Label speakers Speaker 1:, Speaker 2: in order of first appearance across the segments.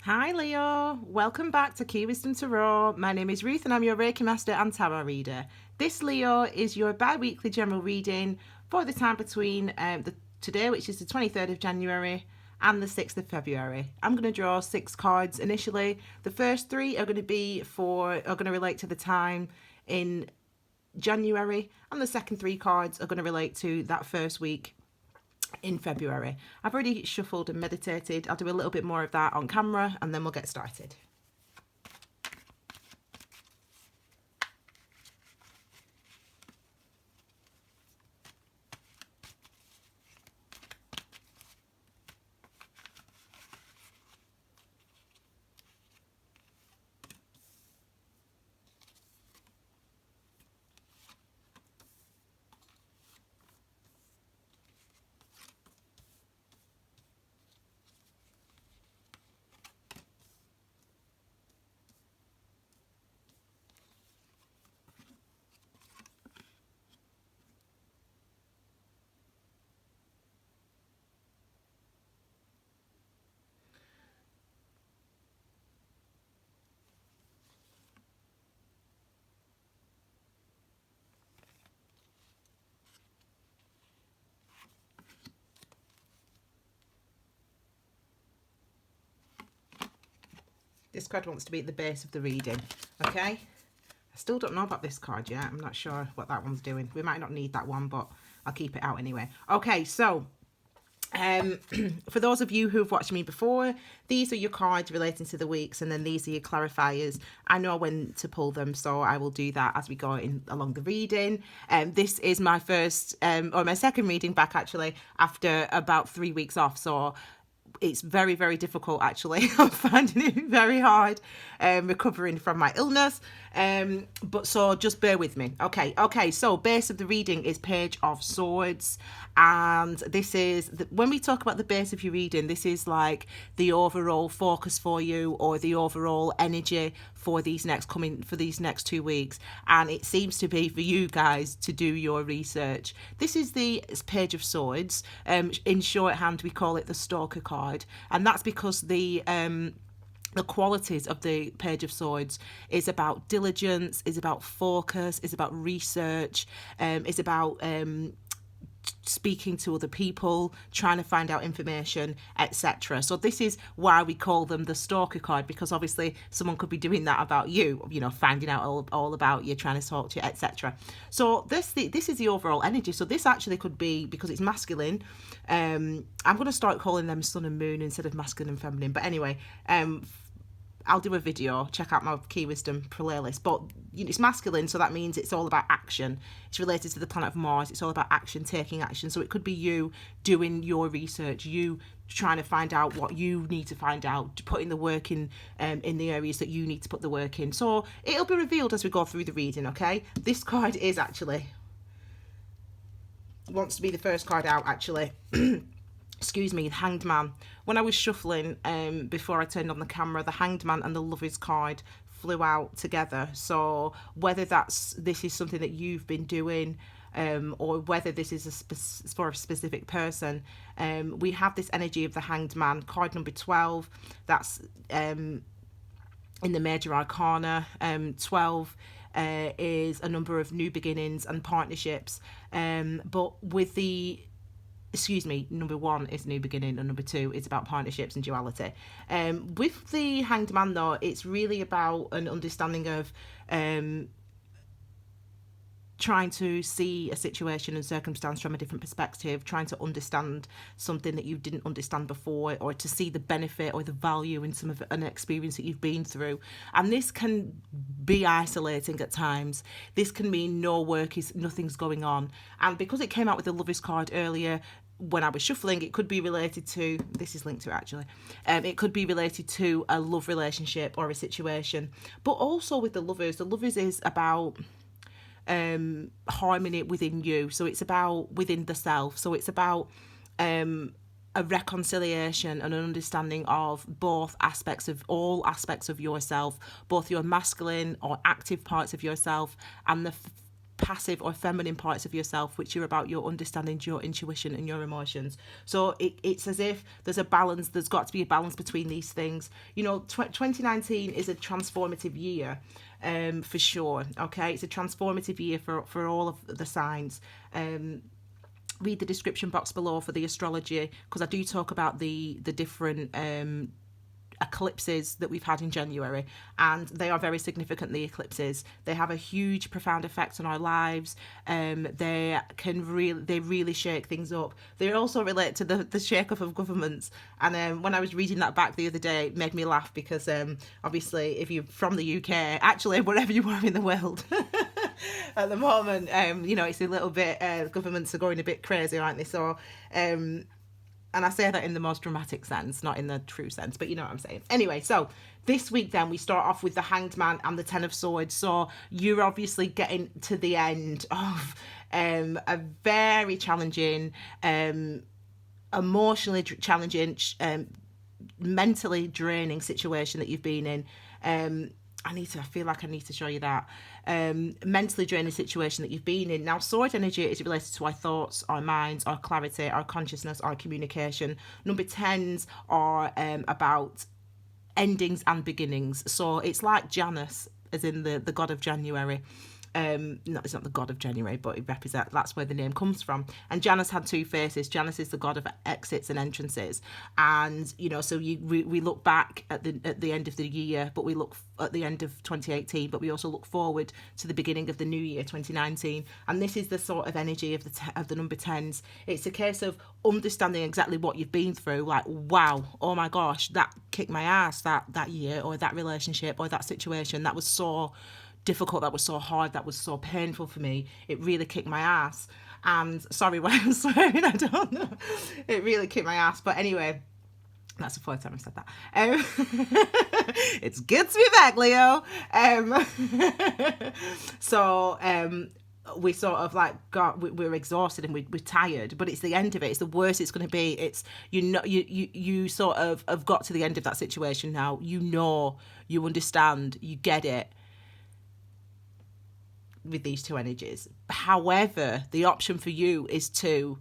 Speaker 1: Hi Leo, welcome back to Key Wisdom Tarot. My name is Ruth and I'm your Reiki Master and Tarot Reader. This, Leo, is your bi-weekly general reading for the time between today, which is the 23rd of January, and the 6th of February. I'm going to draw 6 cards initially. The first 3 are going to relate to the time in January, and the second 3 cards are going to relate to that first week in February. I've already shuffled and meditated. I'll do a little bit more of that on camera and then we'll get started. This card wants to be at the base of the reading, okay? I still don't know about this card yet. I'm not sure what that one's doing. We might not need that one, but I'll keep it out anyway. Okay, so for those of you who've watched me before, these are your cards relating to the weeks, and then these are your clarifiers. I know when to pull them, so I will do that as we go along the reading. This is my first or my second reading back actually after about 3 weeks off, so it's very, very difficult actually. I'm finding it very hard recovering from my illness, but so just bear with me. Okay, so base of the reading is Page of Swords, and this is when we talk about the base of your reading, this is like the overall focus for you, or the overall energy for these next 2 weeks, and it seems to be for you guys to do your research. This is the Page of Swords. In shorthand we call it the Stalker card, and that's because the qualities of the Page of Swords is about diligence, is about focus, is about research, is about speaking to other people, trying to find out information, etc. So this is why we call them the Stalker card, because obviously someone could be doing that about you, finding out all about you, trying to talk to you, etc. So this is the overall energy. So this actually could be, because it's masculine, I'm going to start calling them sun and moon instead of masculine and feminine, but anyway, I'll do a video, check out my Key Wisdom playlist, but it's masculine, so that means it's all about action. It's related to the planet of Mars. It's all about action, taking action. So it could be you doing your research, you trying to find out what you need to find out, putting the work in the areas that you need to put the work in. So it'll be revealed as we go through the reading, okay? This card is actually, wants to be the first card out actually. Excuse me, the Hanged Man. When I was shuffling before I turned on the camera, the Hanged Man and the Lovers card flew out together. So whether this is something that you've been doing, or whether this is for a specific person, we have this energy of the Hanged Man, card number 12. That's in the Major Arcana. 12 is a number of new beginnings and partnerships, but with the number 1 is new beginning, and number 2 is about partnerships and duality. With the Hanged Man though, it's really about an understanding of trying to see a situation and circumstance from a different perspective, trying to understand something that you didn't understand before, or to see the benefit or the value in some of an experience that you've been through. And this can be isolating at times. This can mean nothing's going on. And because it came out with the Lovers card earlier, when I was shuffling, it could be related to, this is linked to it actually, it could be related to a love relationship or a situation. But also with the Lovers is about harmony within you. So it's about within the self. So it's about a reconciliation and an understanding of all aspects of yourself, both your masculine or active parts of yourself and the passive or feminine parts of yourself, which are about your understanding, your intuition and your emotions. So it's as if there's a balance. There's got to be a balance between these things. You know, 2019 is a transformative year, for sure. Okay, it's a transformative year for all of the signs. Read the description box below for the astrology, because I do talk about the different eclipses that we've had in January, and they are very significant. The eclipses, they have a huge profound effect on our lives. They really shake things up. They also relate to the shake up of governments, and when I was reading that back the other day, it made me laugh, because obviously if you're from the UK, actually wherever you are in the world at the moment, you know, it's a little bit, governments are going a bit crazy, aren't they? So and I say that in the most dramatic sense, not in the true sense, but you know what I'm saying. Anyway, so this week then we start off with the Hanged Man and the Ten of Swords. So you're obviously getting to the end of a very challenging, emotionally challenging, mentally draining situation that you've been in. I feel like I need to show you that. Mentally draining situation that you've been in. Now, sword energy is related to our thoughts, our minds, our clarity, our consciousness, our communication. Number 10s are about endings and beginnings. So it's like Janus, as in the god of January. No, it's not the god of January, but that's where the name comes from. And Janus had two faces. Janus is the god of exits and entrances, and you know, so we look back at the end of the year, but we look at the end of 2018, but we also look forward to the beginning of the new year, 2019. And this is the sort of energy of the number 10s. It's a case of understanding exactly what you've been through. Like, wow, oh my gosh, that kicked my ass that year, or that relationship, or that situation. That was so difficult, that was so hard, that was so painful for me. It really kicked my ass. And sorry why I'm swearing, I don't know. It really kicked my ass. But anyway, that's the fourth time I've said that. It's good to be back, Leo. We sort of like we're exhausted and we're tired, but it's the end of it. It's the worst it's going to be. It's, you know, you sort of have got to the end of that situation now. You know, you understand, you get it with these two energies. However, the option for you is to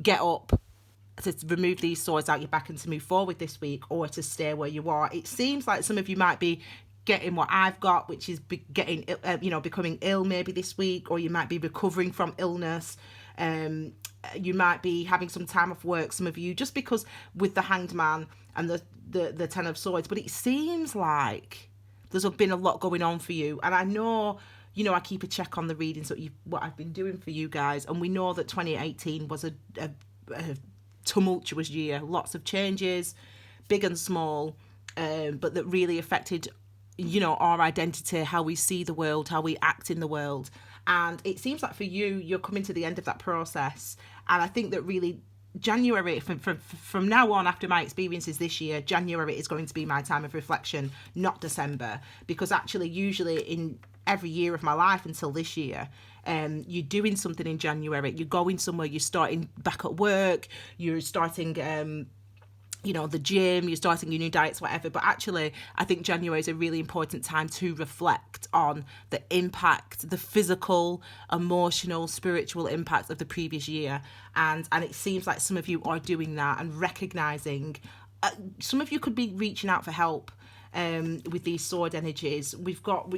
Speaker 1: get up, to remove these swords out your back and to move forward this week, or to stay where you are. It seems like some of you might be getting what I've got, which is becoming ill maybe this week, or you might be recovering from illness. You might be having some time off work, some of you, just because with the Hanged Man and the Ten of Swords. But it seems like there's been a lot going on for you, and I know, you know, I keep a check on the readings what I've been doing for you guys, and we know that 2018 was a tumultuous year, lots of changes, big and small, but that really affected, you know, our identity, how we see the world, how we act in the world. And it seems like for you, you're coming to the end of that process. And I think that really January, from now on, after my experiences this year, January is going to be my time of reflection, not December. Because actually, usually in every year of my life until this year, you're doing something in January, you're going somewhere, you're starting back at work, you're starting you know, the gym, you're starting your new diets, whatever. But actually, I think January is a really important time to reflect on the impact, the physical, emotional, spiritual impact of the previous year. And it seems like some of you are doing that and recognizing, some of you could be reaching out for help. With these sword energies,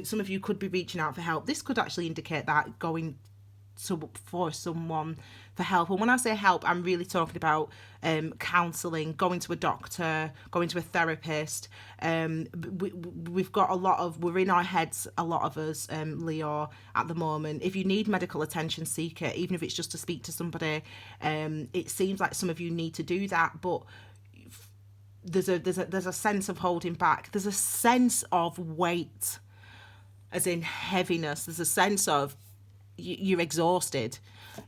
Speaker 1: some of you could be reaching out for help. This could actually indicate that going for someone for help. And when I say help, I'm really talking about counselling, going to a doctor, going to a therapist. We've got we're in our heads, a lot of us, Leo, at the moment. If you need medical attention, seek it, even if it's just to speak to somebody. It seems like some of you need to do that, but there's a sense of holding back. There's a sense of weight, as in heaviness. There's a sense of you're exhausted.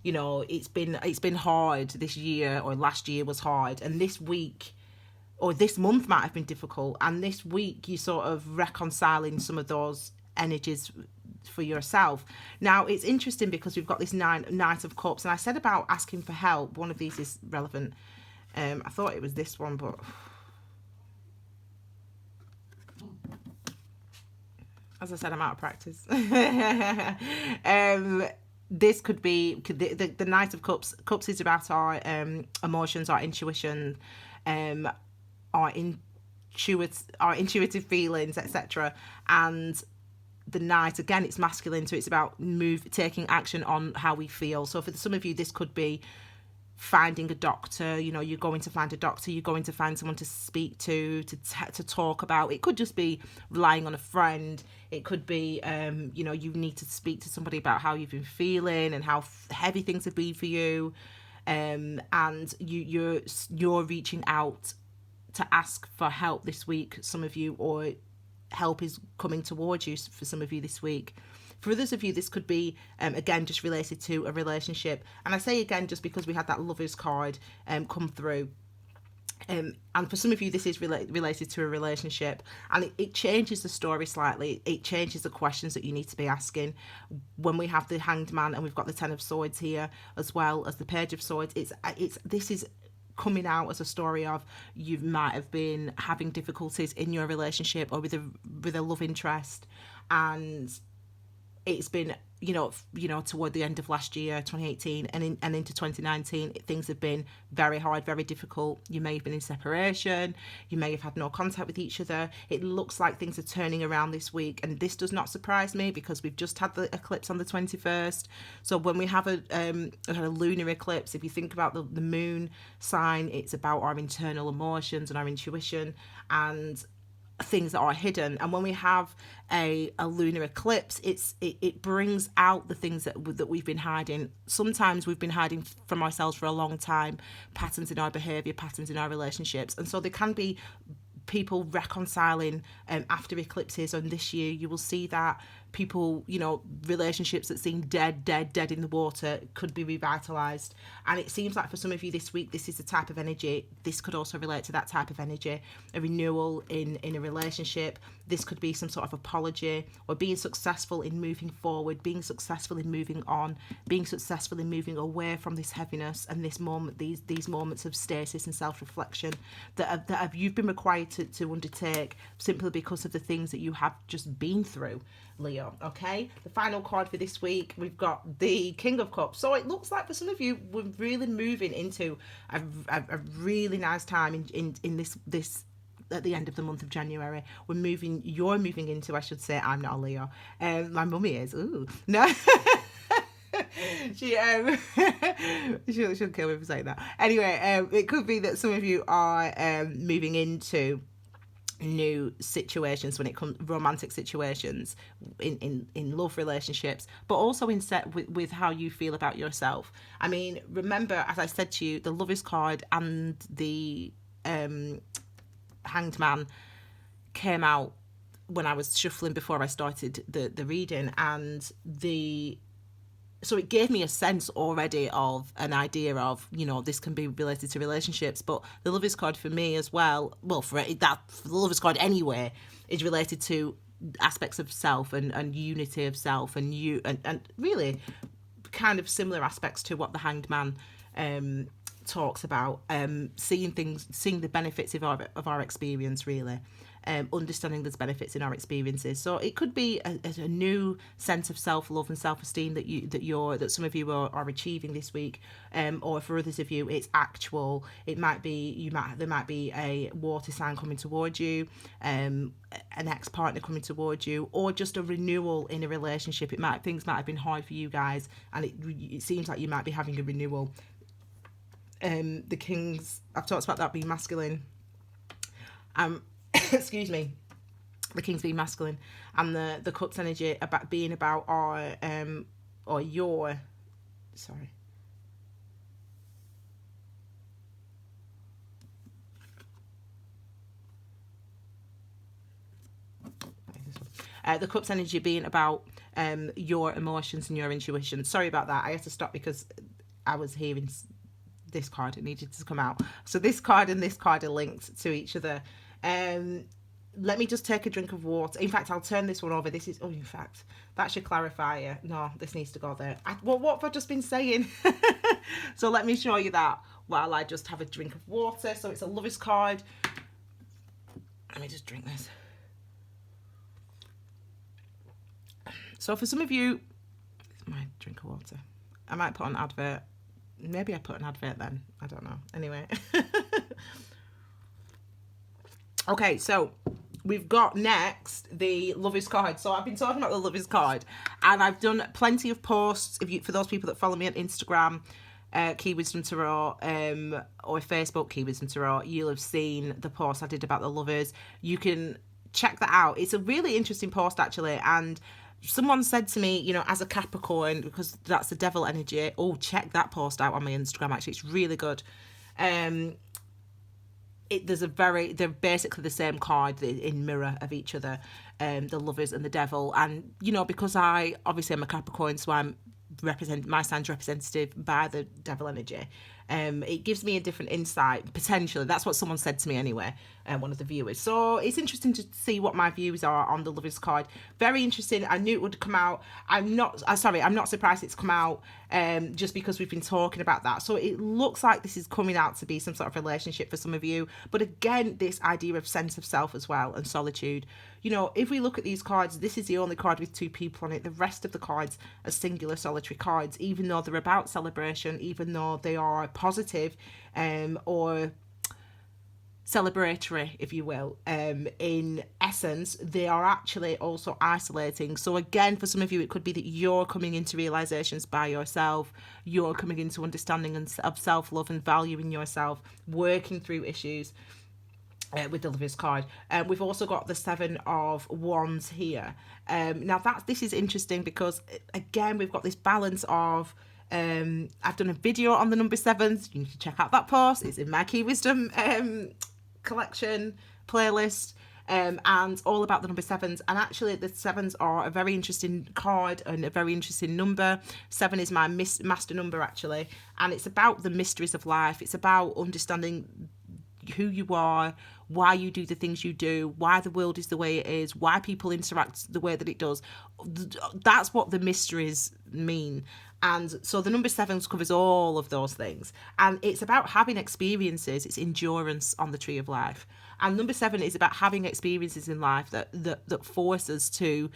Speaker 1: You know, it's been hard this year, or last year was hard, and this week or this month might have been difficult, and this week you're sort of reconciling some of those energies for yourself. Now, it's interesting because we've got this Knight of Cups, and I said about asking for help. One of these is relevant. I thought it was this one, but As I said, I'm out of practice. This could be the Knight of Cups. Cups is about our emotions, our intuition, our intuitive feelings, etc. And the Knight, again, it's masculine, so it's about taking action on how we feel. So for some of you, this could be finding a doctor. You know, you're going to find a doctor, you're going to find someone to speak to talk about. It could just be relying on a friend. It could be you know, you need to speak to somebody about how you've been feeling and how heavy things have been for you, and you're reaching out to ask for help this week, some of you, or help is coming towards you for some of you this week. For others of you, this could be, again, just related to a relationship. And I say again, just because we had that Lovers card come through. And for some of you, this is related to a relationship. And it changes the story slightly. It changes the questions that you need to be asking. When we have the Hanged Man and we've got the Ten of Swords here, as well as the Page of Swords, this is coming out as a story of you might have been having difficulties in your relationship or with a love interest, and it's been, you know, toward the end of last year, 2018, and into 2019, things have been very hard, very difficult. You may have been in separation. You may have had no contact with each other. It looks like things are turning around this week, and this does not surprise me because we've just had the eclipse on the 21st. So when we have a lunar eclipse, if you think about the moon sign, it's about our internal emotions and our intuition and things that are hidden. And when we have a lunar eclipse, it brings out the things that we've been hiding. Sometimes we've been hiding from ourselves for a long time, patterns in our behavior, patterns in our relationships. And so there can be people reconciling after eclipses, and this year you will see that people, you know, relationships that seem dead in the water could be revitalized. And it seems like for some of you this week, this is the type of energy. This could also relate to that type of energy, a renewal in a relationship. This could be some sort of apology, or being successful in moving forward, being successful in moving on, being successful in moving away from this heaviness and this moment, these moments of stasis and self-reflection that you've been required to undertake simply because of the things that you have just been through, Leo. Okay, the final card for this week, we've got the King of Cups. So it looks like for some of you, we're really moving into a really nice time in this at the end of the month of January. You're moving into, I should say, I'm not a Leo. My mummy is. Ooh, no. she'll kill me for saying that. Anyway, it could be that some of you are moving into new situations when it comes romantic situations, in love relationships, but also in set with how you feel about yourself. I mean, remember, as I said to you, the Lovers card and the Hanged Man came out when I was shuffling before I started the reading, and so it gave me a sense already of an idea of, you know, this can be related to relationships. But the Lovers card for me as well, for the Lovers card anyway, is related to aspects of self and unity of self and really kind of similar aspects to what the Hanged Man talks about, seeing the benefits of our experience, really. Understanding there's benefits in our experiences. So it could be a new sense of self-love and self-esteem that some of you are achieving this week, or for others of you it's actual. It might be there might be a water sign coming towards you, an ex-partner coming towards you, or just a renewal in a relationship. Things might have been hard for you guys, and it seems like you might be having a renewal. The Kings, I've talked about that being masculine. Excuse me, the King's being masculine, and the Cups energy about our or your, sorry, the Cups energy being about your emotions and your intuition. Sorry about that, I had to stop because I was hearing this card. It needed to come out. So this card and this card are linked to each other. Let me just take a drink of water. In fact, I'll turn this one over. This is, in fact, that's your clarifier. No, this needs to go there. What have I just been saying? So let me show you that while I just have a drink of water. So it's a Lovers card. Let me just drink this. So for some of you, my drink of water. I might put an advert. Maybe I put an advert then. I don't know. Anyway. Okay, so we've got next the Lovers card. So I've been talking about the Lovers card, and I've done plenty of posts. For those people that follow me on Instagram, Key Wisdom Tarot, or Facebook, Key Wisdom Tarot, you'll have seen the post I did about the Lovers. You can check that out. It's a really interesting post, actually, and someone said to me, as a Capricorn, because that's the devil energy, check that post out on my Instagram, actually. It's really good. They're basically the same card in mirror of each other, the Lovers and the devil. And, because obviously I'm a Capricorn, so my sign's representative by the devil energy. It gives me a different insight, potentially. That's what someone said to me anyway, one of the viewers. So it's interesting to see what my views are on the Lovers card. Very interesting. I knew it would come out. I'm not surprised it's come out, just because we've been talking about that. So it looks like this is coming out to be some sort of relationship for some of you. But again, this idea of sense of self as well, and solitude. If we look at these cards, this is the only card with two people on it. The rest of the cards are singular solitary cards, even though they're about celebration, even though they are positive, or celebratory, if you will. In essence, they are actually also isolating. So again, for some of you, it could be that you're coming into realizations by yourself. You're coming into understanding of self-love and valuing yourself, working through issues. With the Lovers card. We've also got the 7 of Wands here. Now this is interesting because, again, we've got this balance of, I've done a video on the number 7s. You need to check out that post. It's in my Key Wisdom collection playlist, and all about the number 7s. And actually the 7s are a very interesting card and a very interesting number. 7 is my master number, actually, and it's about the mysteries of life. It's about understanding who you are, why you do the things you do, why the world is the way it is, why people interact the way that it does. That's what the mysteries mean. And so the number 7 covers all of those things. And it's about having experiences. It's endurance on the tree of life. And number 7 is about having experiences in life that force us to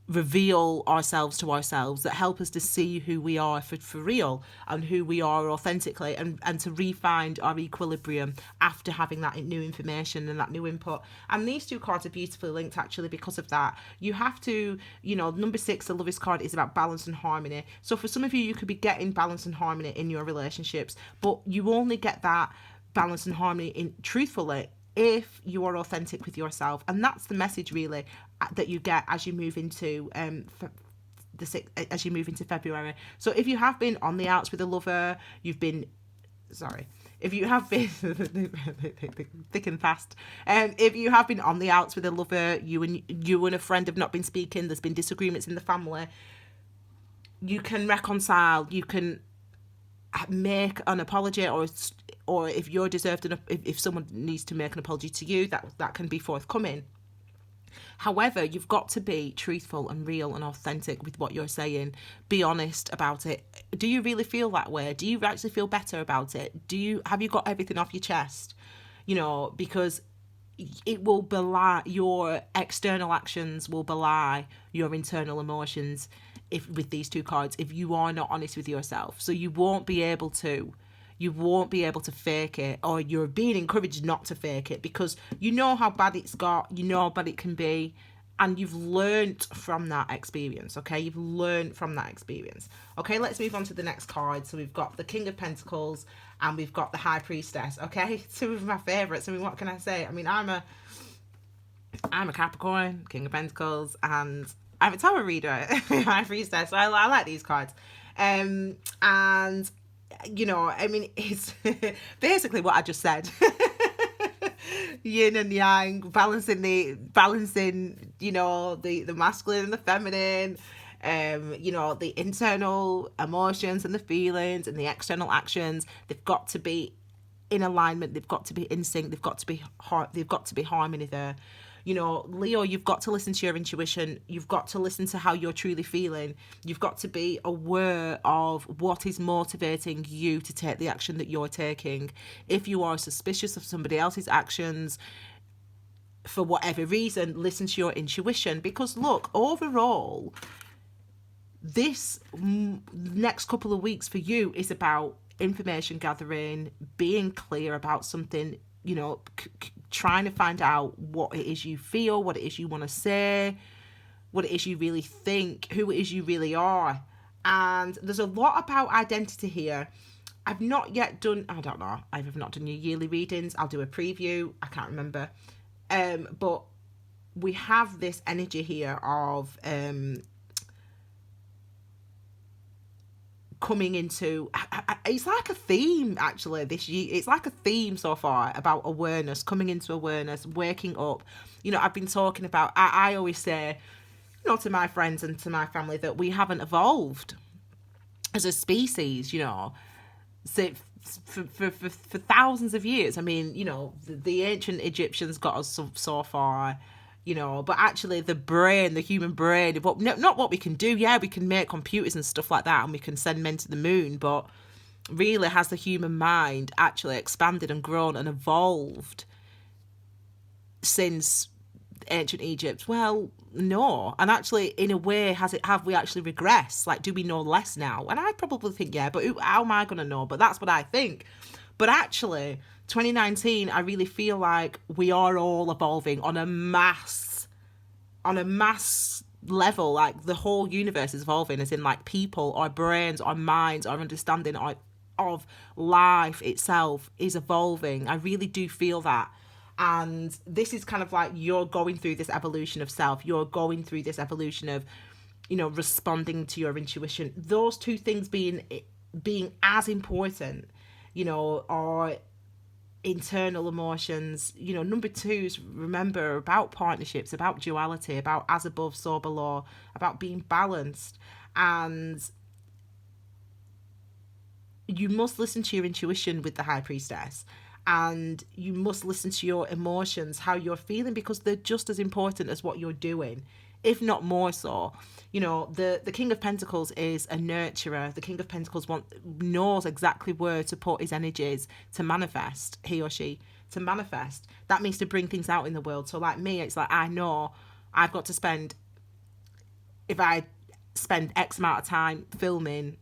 Speaker 1: reveal ourselves to ourselves, that help us to see who we are for real and who we are authentically, and to re-find our equilibrium after having that new information and that new input. And these two cards are beautifully linked, actually, because of that. You have to, number 6, the Lovers card, is about balance and harmony. So for some of you, you could be getting balance and harmony in your relationships, but you only get that balance and harmony truthfully if you are authentic with yourself. And that's the message, really, that you get as you move into February. So if you have been on the outs with a lover, if you have been thick and fast, if you have been on the outs with a lover, you and a friend have not been speaking, there's been disagreements in the family, you can reconcile, you can make an apology, or if you're deserved enough, if someone needs to make an apology to you, that can be forthcoming. However, you've got to be truthful and real and authentic with what you're saying. Be honest about it. Do you really feel that way? Do you actually feel better about it? Have you got everything off your chest? Because it will belie, your external actions will belie your internal emotions with these two cards, if you are not honest with yourself. So you won't be able to fake it, or you're being encouraged not to fake it, because you know how bad it's got, you know how bad it can be, and you've learned from that experience. Okay, you've learned from that experience. Okay, let's move on to the next card. So we've got the King of Pentacles and we've got the High Priestess. Okay, two of my favorites. I mean, what can I say? I mean, I'm a Capricorn, King of Pentacles, and I'm a tarot reader, High Priestess. So I like these cards. And I mean, it's basically what I just said. Yin and yang, balancing, the masculine and the feminine, the internal emotions and the feelings and the external actions. They've got to be in alignment. They've got to be in sync. They've got to be harmony there. Leo, you've got to listen to your intuition. You've got to listen to how you're truly feeling. You've got to be aware of what is motivating you to take the action that you're taking. If you are suspicious of somebody else's actions, for whatever reason, listen to your intuition. Because look, overall, this next couple of weeks for you is about information gathering, being clear about something, you know, trying to find out what it is you feel, what it is you want to say, what it is you really think, who it is you really are. And there's a lot about identity here. I've not yet done, I don't know, I've not done your yearly readings. I'll do a preview. I can't remember. But we have this energy here of coming into, it's like a theme actually this year. It's like a theme so far about awareness, coming into awareness, waking up. You know, I've been talking about, I always say, you know, to my friends and to my family that we haven't evolved as a species, you know. So for thousands of years, I mean, you know, the ancient Egyptians got us so far, you know, but actually the brain, the human brain, not what we can do. Yeah, we can make computers and stuff like that, and we can send men to the moon, but really, has the human mind actually expanded and grown and evolved since ancient Egypt? Well, no. And actually, in a way, have we actually regressed? Like, do we know less now? And I probably think, yeah, but how am I going to know? But that's what I think. But actually, 2019, I really feel like we are all evolving on a mass level. Like, the whole universe is evolving, as in, like, people, our brains, our minds, our understanding of life itself is evolving. I really do feel that. And this is kind of like, you're going through this evolution of self. You're going through this evolution of, you know, responding to your intuition. Those two things being as important, you know, are internal emotions. You know, number two is, remember, about partnerships, about duality, about as above, so below, about being balanced. And you must listen to your intuition with the High Priestess. And you must listen to your emotions, how you're feeling, because they're just as important as what you're doing, if not more so. You know, the King of Pentacles is a nurturer. The King of Pentacles knows exactly where to put his energies to manifest, he or she, to manifest. That means to bring things out in the world. So like me, it's like, I know I've got to spend, if I spend X amount of time filming,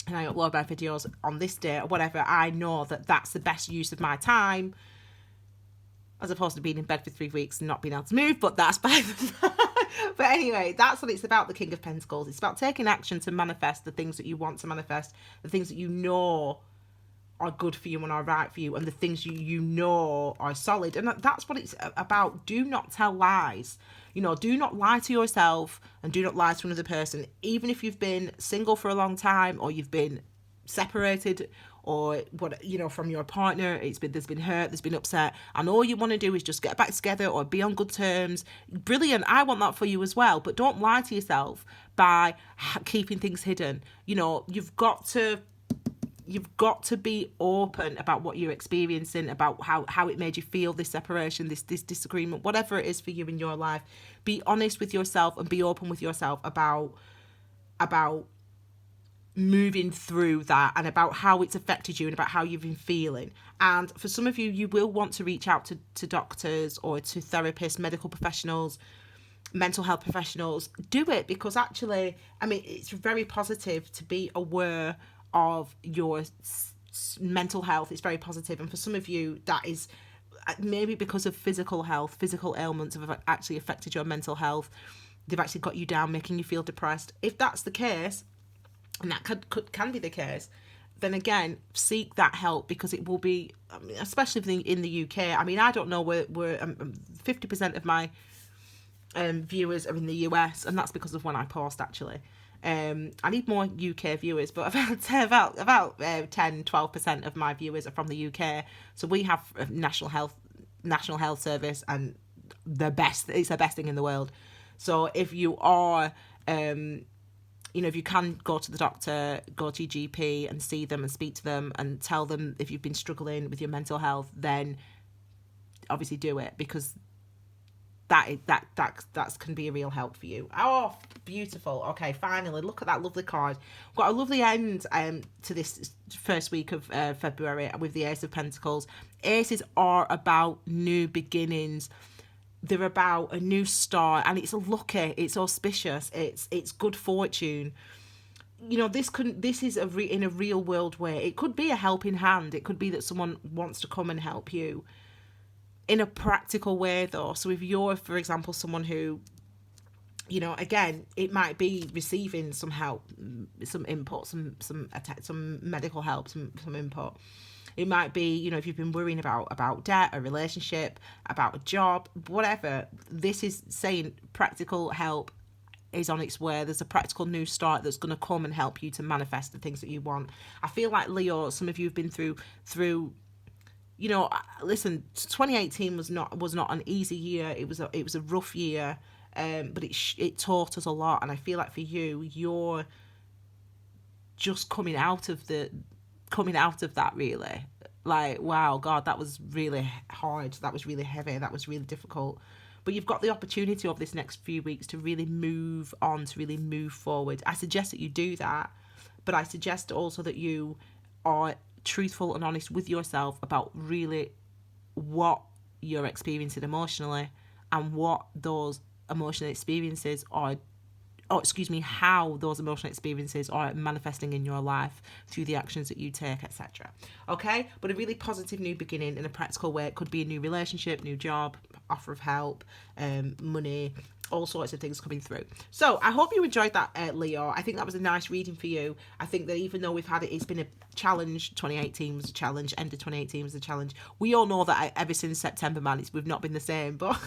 Speaker 1: and I upload my videos on this day or whatever, I know that that's the best use of my time, as opposed to being in bed for 3 weeks and not being able to move. But that's by the But anyway, that's what it's about, the King of Pentacles. It's about taking action to manifest the things that you want to manifest, the things that you know are good for you and are right for you, and the things you know are solid. And that's what it's about. Do not tell lies. You know, do not lie to yourself, and do not lie to another person. Even if you've been single for a long time, or you've been separated, or what, you know, from your partner, there's been hurt, there's been upset, and all you want to do is just get back together or be on good terms. Brilliant. I want that for you as well. But don't lie to yourself by keeping things hidden. You know, you've got to be open about what you're experiencing, about how it made you feel, this separation, this disagreement, whatever it is for you in your life. Be honest with yourself and be open with yourself about moving through that, and about how it's affected you, and about how you've been feeling. And for some of you, you will want to reach out to doctors or to therapists, medical professionals, mental health professionals. Do it, because actually, I mean, it's very positive to be aware of your mental health. It's very positive. And for some of you, that is maybe because of physical health, physical ailments have actually affected your mental health. They've actually got you down, making you feel depressed. If that's the case, and that can be the case, then again, seek that help, because it will be, especially in the UK. I mean, I don't know where 50% of my viewers are in the US, and that's because of when I post, actually. I need more UK viewers, but about 10-12% of my viewers are from the UK. So we have a National Health Service, and it's the best thing in the world. So if you are, you know, if you can go to the doctor, go to your GP and see them and speak to them and tell them if you've been struggling with your mental health, then obviously do it, because that can be a real help for you. Oh, beautiful. Okay, finally, look at that lovely card. We've got a lovely end to this first week of February with the Ace of Pentacles. Aces are about new beginnings. they're about a new start, and it's lucky, it's auspicious, it's good fortune. You know, this is in a real world way. It could be a helping hand. It could be that someone wants to come and help you in a practical way, though. So if you're, for example, someone who, you know, again, it might be receiving some help, some input, some medical help, some input. It might be, you know, if you've been worrying about debt, a relationship, about a job, whatever. This is saying practical help is on its way. There's a practical new start that's going to come and help you to manifest the things that you want. I feel like, Leo, some of you have been through. You know, listen, 2018 was not an easy year. It was a rough year, but it taught us a lot. And I feel like for you, you're just coming out of that, really. Like, wow, God, that was really hard. That was really heavy. That was really difficult. But you've got the opportunity over this next few weeks to really move on, to really move forward. I suggest that you do that, but I suggest also that you are truthful and honest with yourself about really what you're experiencing emotionally, and what those emotional experiences are, how those emotional experiences are manifesting in your life through the actions that you take, etc. Okay? But a really positive new beginning in a practical way. It could be a new relationship, new job, offer of help, money, all sorts of things coming through. So I hope you enjoyed that, Leo. I think that was a nice reading for you. I think that even though we've had it's been a challenge. 2018 was a challenge. End of 2018 was a challenge. We all know that ever since September, man, we've not been the same. But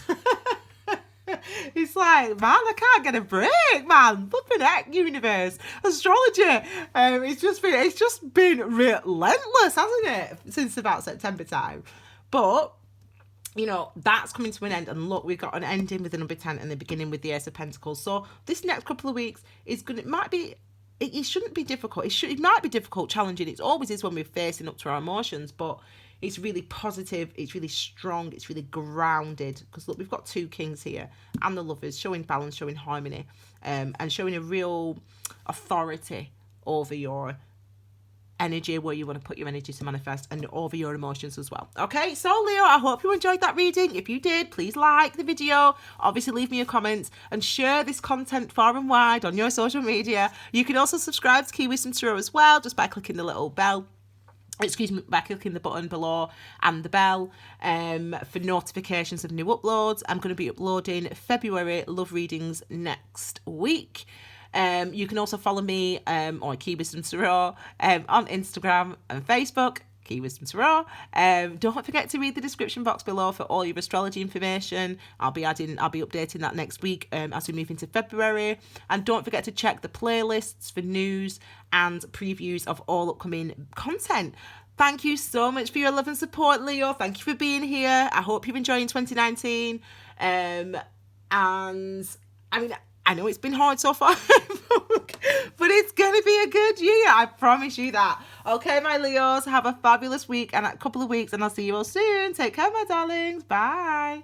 Speaker 1: it's like, man, I can't get a break, man. Flipping heck, universe, astrology. It's just been relentless, hasn't it, since about September time? But you know, that's coming to an end. And look, we've got an ending with the number 10 and the beginning with the Ace of Pentacles. So this next couple of weeks is it shouldn't be difficult. It might be difficult, challenging. It always is when we're facing up to our emotions, but it's really positive. It's really strong. It's really grounded. Because look, we've got two kings here and the Lovers, showing balance, showing harmony, and showing a real authority over your energy, where you want to put your energy to manifest, and over your emotions as well. Okay, so Leo, I hope you enjoyed that reading. If you did, please like the video, obviously leave me a comment, and share this content far and wide on your social media. You can also subscribe to Key Wisdom Tarot as well, just by clicking the little bell, by clicking the button below and the bell for notifications of new uploads. I'm going to be uploading February love readings next week. You can also follow me or Key Wisdom Tarot on Instagram and Facebook, Key Wisdom Tarot. Don't forget to read the description box below for all your astrology information. I'll be updating that next week as we move into February. And don't forget to check the playlists for news and previews of all upcoming content. Thank you so much for your love and support, Leo. Thank you for being here. I hope you're enjoying 2019. And I mean, I know it's been hard so far, but it's going to be a good year. I promise you that. Okay, my Leos, have a fabulous week and a couple of weeks, and I'll see you all soon. Take care, my darlings. Bye.